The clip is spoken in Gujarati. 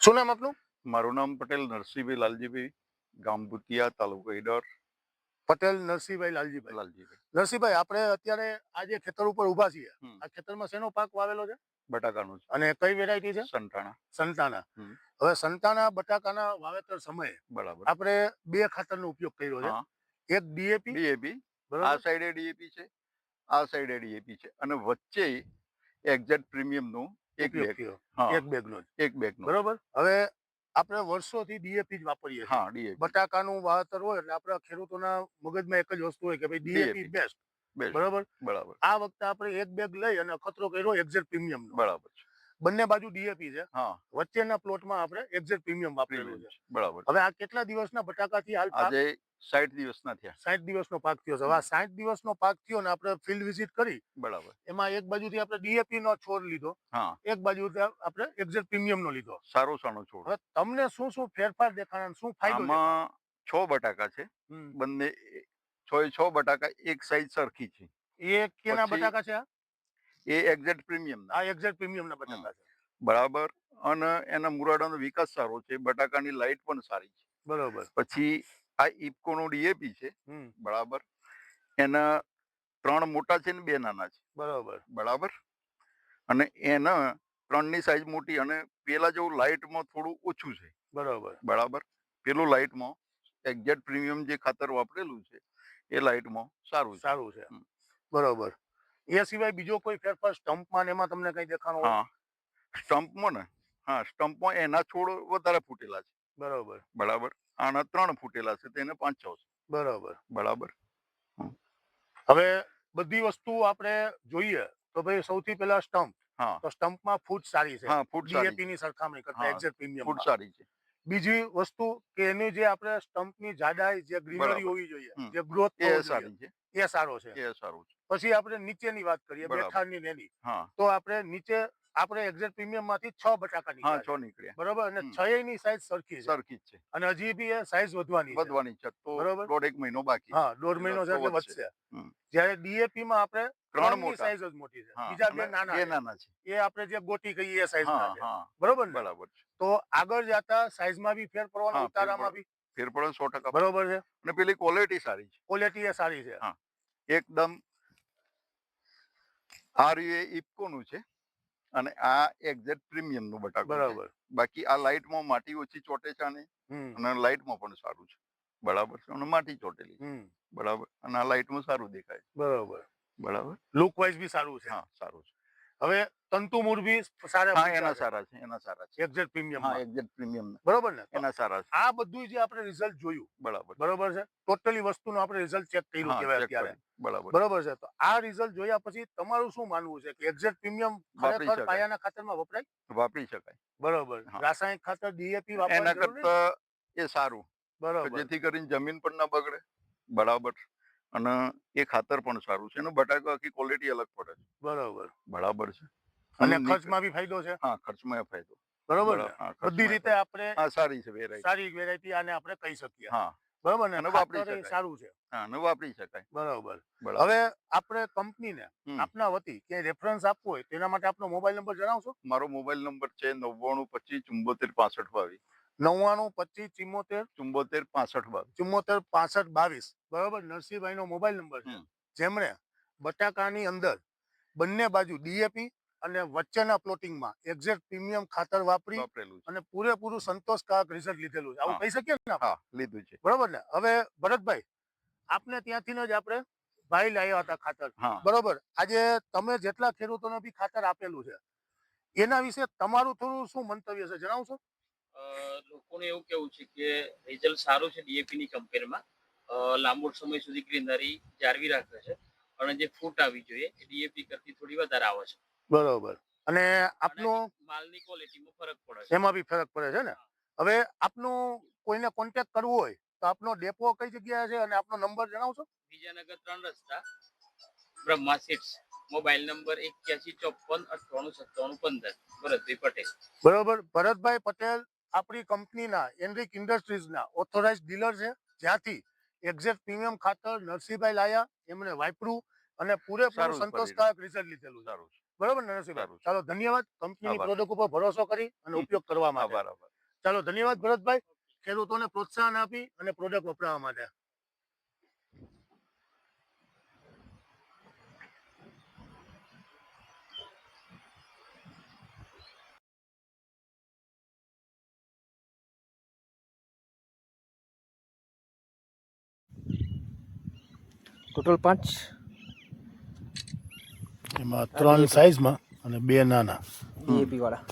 શું નામ આપનું? મારું નામ પટેલ નરસિંહભાઈ લાલજીભાઈ, ગામ ભૂતિયા, તાલુકો ઈડર. પટેલ નરસિંહભાઈ લાલજીભાઈ. લાલજીભાઈ. નરસિંહભાઈ, આપણે અત્યારે આ જે ખેતર ઉપર ઊભા છીએ, આ ખેતરમાં શેનો પાક વાવેલો છે? બટાકાનું છે. અને કઈ વેરાયટી છે? સંટાણા. સંતાના. હવે સંતાના બટાકાના વાવેતર સમયે બરાબર. આપણે બે ખાતરનો ઉપયોગ કર્યો છે. એક ડીએપી, આ સાઈડે ડીએપી છે, આ સાઈડે ડીએપી છે, અને વચ્ચે એક્ઝેક્ટ પ્રીમિયમનું એક બેગનો બરોબર. હવે આપણે વર્ષોથી ડીએપી જ વાપરીએ છીએ. બટાકાનું વાવેતર હોય એટલે આપણા ખેડૂતોના મગજમાં એક જ વસ્તુ હોય કે ભાઈ ડીએપી બેસ્ટ. બરાબર. આ વખતે આપણે એક બેગ લઈ અને અખતરો કર્યો એક્ઝેક્ટ પ્રીમિયમ. બરાબર. બંને બાજુ ડીએપી છે, વચ્ચેના પ્લોટમાં આપણે એક્ઝેક્ટ પ્રીમિયમ વાપરેલું છે. બરાબર. હવે આ કેટલા દિવસના બટાકાથી હાલ આજે 60 દિવસના થયા. 60 દિવસનો પાક થયો છે. હવે આ 60 દિવસનો પાક થયો ને આપણે ફિલ્ડ વિઝિટ કરી. બરાબર. એમાં એક બાજુથી આપણે ડીએપી નો છોડ લીધો, એક બાજુથી આપણે એક્ઝેક્ટ પ્રીમિયમ નો લીધો. સારો છોડ. હવે તમને શું શું ફેરફાર દેખાણા, શું ફાયદો? આમાં 6 બટાકા છે, બંને 6 બટાકા એક સાઈઝ સરખી છે. એ કેના બટાકા છે? એ એક્ઝેક્ટ પ્રીમિયમ. આ એક્ઝેક્ટ પ્રીમિયમ ના બટાકા છે. બરાબર. અને એના મુરાડાનો વિકાસ સારો છે, બટાકાની લાઈટ પણ સારી છે. બરોબર. પછી આ ઇફકોનો ડીએપી છે. બરાબર. એના 3 મોટા છે ને 2 નાના છે. બરાબર. અને એના 3 ની સાઈઝ મોટી અને પેલા જેવું લાઈટમાં થોડું ઓછું છે. બરાબર. પેલું લાઈટમાં એક્ઝેક્ટ પ્રીમિયમ જે ખાતર વાપરેલું છે એ લાઈટમાં સારું છે. બરોબર. એ સિવાય બીજો કોઈ ફેરફાર સ્ટમ્પમાં એમાં તમને કઈ દેખાણો? સ્ટમ્પમાં ને સ્ટમ્પમાં એના છોડ વધારે ફૂટેલા છે. બરાબર. આના 3 ફૂટેલા છે, તેને 5-6 છે. બરાબર. હવે બધી વસ્તુ આપણે જોઈએ તો ભાઈ સૌથી પહેલા સ્ટમ્પ. તો સ્ટમ્પમાં ફૂટ સારી છે. ડીએપી ની સરખામણી કરતા એક્ઝેક્ટ પ્રીમિયમ ફૂટ સારી છે. બીજી વસ્તુ કે એની જે આપણે સ્ટમ્પની જાડાઈ, જે ગ્રીનરી હોવી જોઈએ, જે ગ્રોથ સારી છે, એ સારો છે. પછી આપણે નીચેની વાત કરીએ, બેઠાણની એની, તો આપણે નીચે આપણે એક્ઝેક્ટ પ્રીમિયમ માંથી 6 બટાકા નીકળ્યા. બરોબર. અને 6 ની સાઈઝ સરખી છે. અને હજી બી એ સાઈઝ વધવાની છે. બરોબર. 1.5 મહિનો બાકી. 1.5 મહિનો છે એટલે વધશે. જ્યારે ડીએપી માં આપણે 3 ની સાઈઝ જ મોટી છે, બીજા 2 નાના છે. એ આપણે જે ગોટી કહીએ એ સાઈઝના છે. બરોબર ને? તો આગળ જતા સાઈઝમાં બી ફેર પડવાનો, ઉતારામાં બી ફેર પડે 100%. બરોબર છે. અને પેલી ક્વોલિટી સારી છે. ક્વોલિટી એ સારી છે. એકદમ. આ ઇફકોનું છે અને આ એક્ઝેક્ટ પ્રીમિયમ નું બટાકું. બરાબર. બાકી આ લાઈટમાં માટી ઓછી ચોટે છે અને લાઈટમાં પણ સારું છે. બરાબર છે. અને માટી ચોટેલી. બરાબર. અને આ લાઈટમાં સારું દેખાય. બરાબર. લુક વાઇઝ બી સારું છે. સારું છે. હવે તંતુમૂળ બી સારા એના સારા છે. Exact premium. Exact premium. બરોબર ને? એના સારા છે. આ બધું જે આપણે રિઝલ્ટ જોયું. બરોબર છે. ટોટલી વસ્તુનું આપણે રિઝલ્ટ ચેક કર્યું કહેવાય અત્યારે. બરોબર છે. તો આ રિઝલ્ટ જોયા પછી તમારું શું માનવું છે કે એક્ઝેક્ટ પ્રીમિયમ ખરેખર પાયાના ખાતરમાં વપરાય? વાપરી શકાય. બરોબર. રાસાયણિક ખાતર ડીએપી વાપરવું એના કરતા એ સારું. બરોબર. જેથી કરીને જમીન પણ ના બગડે. બરાબર. અને એ ખાતર પણ સારું છે. એનો બટાકા આખી ક્વોલિટી અલગ પડે છે. બરાબર છે. અને ખર્ચમાં બી ફાયદો છે. ખર્ચમાં ફાયદો. બરોબર. બધી રીતે આપણે સારી છે વેરાયટી. સારી વેરાયટી આને આપણે કહી શકીએ. બરોબર ને? વાપરી સારું છે. વાપરી શકાય. બરોબર. હવે આપણે કંપનીને આપના વતી ક્યાંય રેફરન્સ આપવો હોય તેના માટે આપનો મોબાઈલ નંબર જણાવશો? મારો મોબાઈલ નંબર છે 9925 74 65 9925 બરોબર. નરસિંહભાઈ નો મોબાઈલ નંબર છે, જેમણે બટાકાની અંદર બંને બાજુ ડીએપી અને વચ્ચેના પ્લોટિંગમાં એક્ઝેક્ટ પ્રીમિયમ ખાતર વાપરી અને પૂરેપૂરું સંતોષકારક રિઝલ્ટ લીધેલું છે. આવું કહી શકીએ ને? લીધું છે. બરોબર ને? હવે ભરતભાઈ, આપને ત્યાંથી જ આપણે ભાઈ લાવ્યા હતા ખાતર. બરોબર. આજે તમે જેટલા ખેડૂતોને બી ખાતર આપેલું છે એના વિશે તમારું થોડું શું મંતવ્ય છે, જણાવશો? લોકોને એવું કેવું છે કે રિઝલ્ટ સારું છે ડીએપી ની કમ્પેરમાં. લાંબો સમય સુધી ગ્રીનરી જાળવી રાખે છે અને જે ફૂટ આવી જોઈએ એ ડીએપી કરતી થોડી વધારે આવે છે. બરોબર. અને આપનું માલની ક્વોલિટીમાં ફરક પડે છે. એમાં બી ફરક પડે છે ને? હવે આપનું કોઈને કોન્ટેક્ટ કરવો હોય તો આપનો ડેપો કઈ જગ્યાએ છે અને આપનો નંબર જણાવશો? વિજયનગર 3 રસ્તા, Brahma seeds. Mobile number 8154989715. Bharatbhai Patel. બરોબર. ભરતભાઈ પટેલ આપણી કંપનીના એનરિક ઇન્ડસ્ટ્રીઝના ઓથોરાઇઝ ડીલર છે, જ્યાંથી એક્ઝેક્ટ પ્રીમિયમ ખાતર નરસિંહભાઈ લાયા, એમણે વાપર્યું અને પૂરેપૂરું સંતોષકારક રિઝલ્ટ લીધેલું છે. બરોબર ને નરસિંહભાઈ? ચાલો, ધન્યવાદ. કંપનીની પ્રોડક્ટ ઉપર ભરોસો કરી અને ઉપયોગ કરવામાં આવે. ચાલો ધન્યવાદ ભરતભાઈ, ખેડૂતોને પ્રોત્સાહન આપી અને પ્રોડક્ટ વપરાવવા માટે. ટોટલ 5 એમાં 3 સાઈઝમાં અને 2 નાના ડીએપી વાળા.